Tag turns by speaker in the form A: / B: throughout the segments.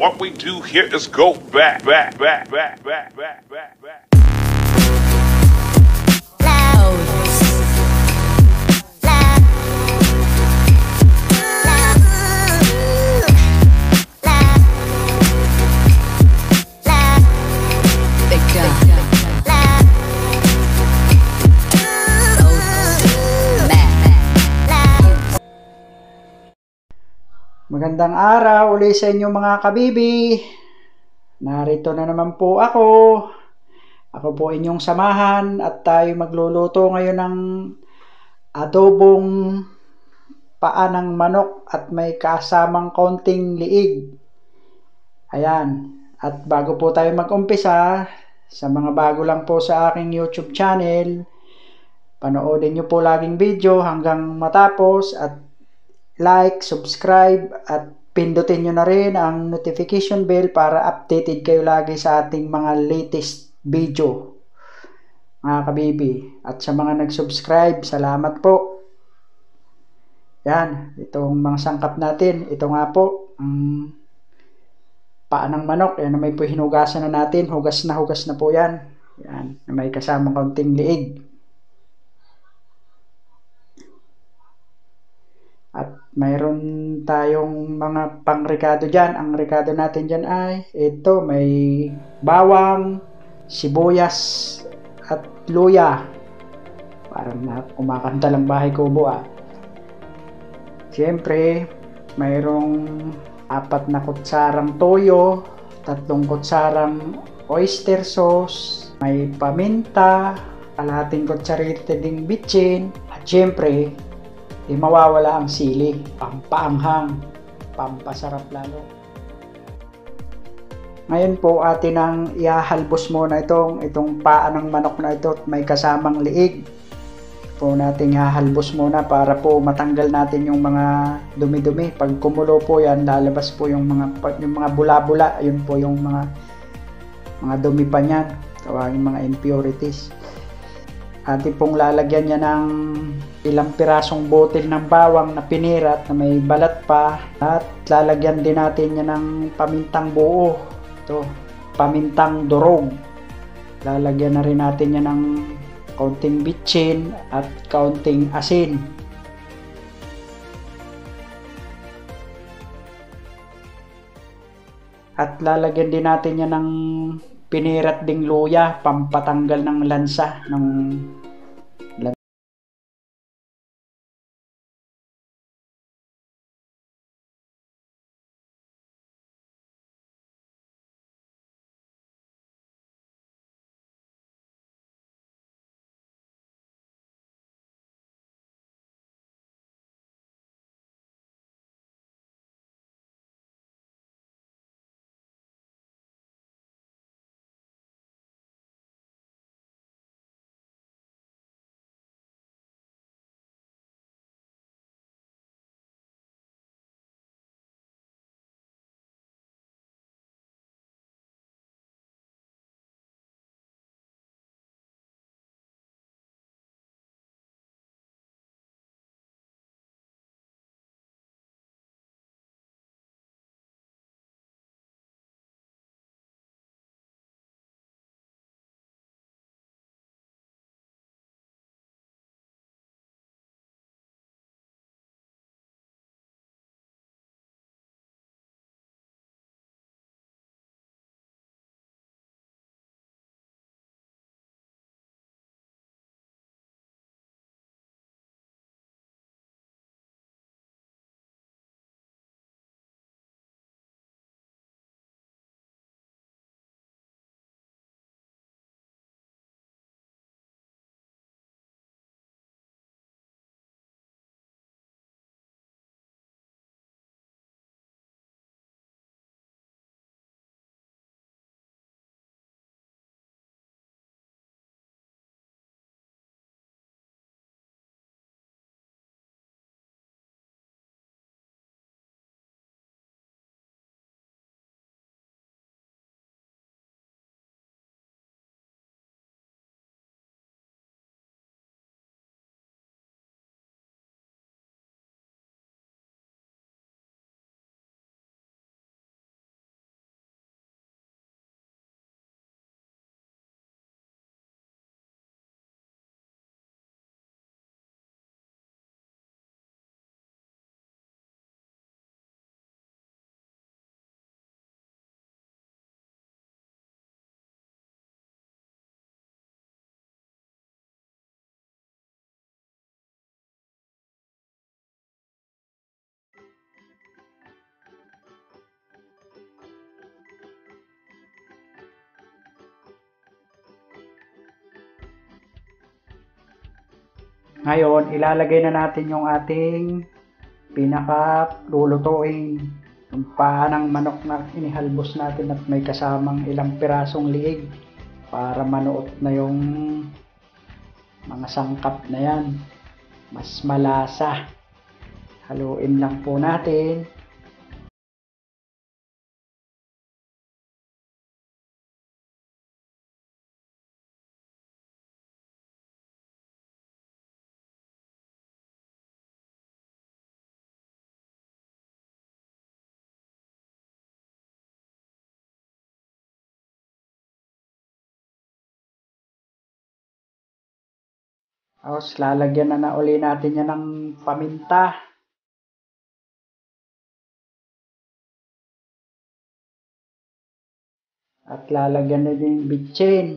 A: What we do here is go back, back, back, back, back, back, back, back.
B: Magandang araw uli sa inyo mga kabibi. Narito na naman po ako. Ako po inyong samahan at tayo magluluto ngayon ng adobong paa ng manok at may kasamang konting liig. Ayan. At bago po tayo mag-umpisa, sa mga bago lang po sa aking YouTube channel, panoodin nyo po laging video hanggang matapos at like, subscribe at pindutin nyo na rin ang notification bell para updated kayo lagi sa ating mga latest video mga kabibi. At sa mga nag-subscribe, salamat po. Yan, itong mga sangkap natin, ito nga po ang paa ng manok. Yan, may po hinugasan na natin, hugas na po yan. Yan, may kasamang kaunting liig. At mayroon tayong mga pang-rekado dyan. Ang rekado natin dyan ay ito, may bawang, sibuyas at luya. Parang kumakanta lang bahay kubo ah. Siyempre, mayroong 4 na kutsarang toyo, 3 kutsarang oyster sauce, may paminta, kalahating kutsarita ding bitchin, at siyempre, di mawawala ang sili, pampaanghang, pampasarap lalo. Ngayon po atin ang ihahalbos muna itong paa ng manok na ito at may kasamang liig. Po nating hahalbos muna para po matanggal natin yung mga dumi-dumi. Pag kumulo po yan, lalabas po yung mga bula-bula, yun po yung mga dumi pa niyan, tawagin mga impurities. Atin pong lalagyan niya ng ilang pirasong botel ng bawang na pinirat na may balat pa, at lalagyan din natin niya ng pamintang buo, ito, pamintang durog. Lalagyan na rin natin niya ng kaunting bitchin at kaunting asin. At lalagyan din natin niya ng pinirat ding luya, pampatanggal ng lansa ng Ngayon, ilalagay na natin yung ating pinaka-lulutuin. Yung paa ng manok na inihalbos natin at may kasamang ilang pirasong liig para manuot na yung mga sangkap na yan. Mas malasa. Haluin lang po natin. Tapos lalagyan na uli natin yan ng paminta. At lalagyan na din yung bitchin.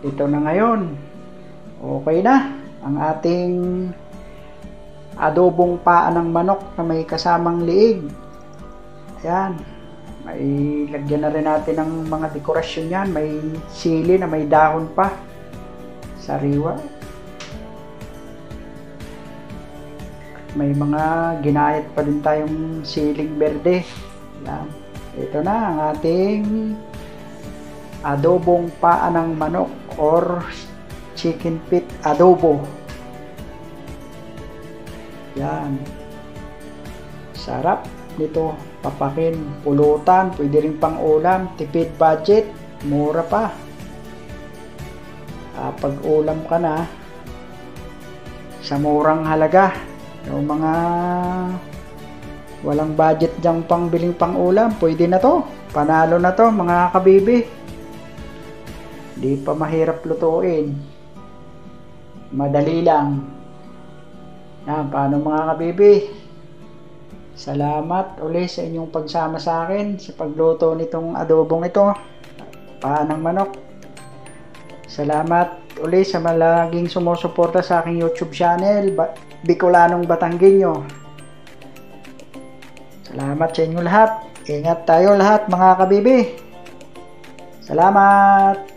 B: Ito na ngayon. Okay na ang ating adobong paa ng manok na may kasamang liig. Ayan. May lagyan na rin natin ng mga dekorasyon yan. May sili na may dahon pa. Sariwa. May mga ginayat pa din tayong siling berde. Ayan. Ito na ang ating adobong paa ng manok or chicken feet adobo. Yan. Sarap nito. Papakin, pulutan, pwede rin pang ulam, tipid budget, mura pa. Pag ulam ka na sa murang halaga, yung mga walang budget sadyang pangbiling pang ulam, pwede na to. Panalo na to mga kabibi. Di pa mahirap lutuin. Madali lang. Yan, paano mga kabibi? Salamat uli sa inyong pagsama sa akin sa pagluto nitong adobong ito. Paa ng manok. Salamat uli sa malaging sumusuporta sa aking YouTube channel, Bicolanong Batanggenyo. Salamat sa inyo lahat. Ingat tayo lahat mga kabibi. Salamat.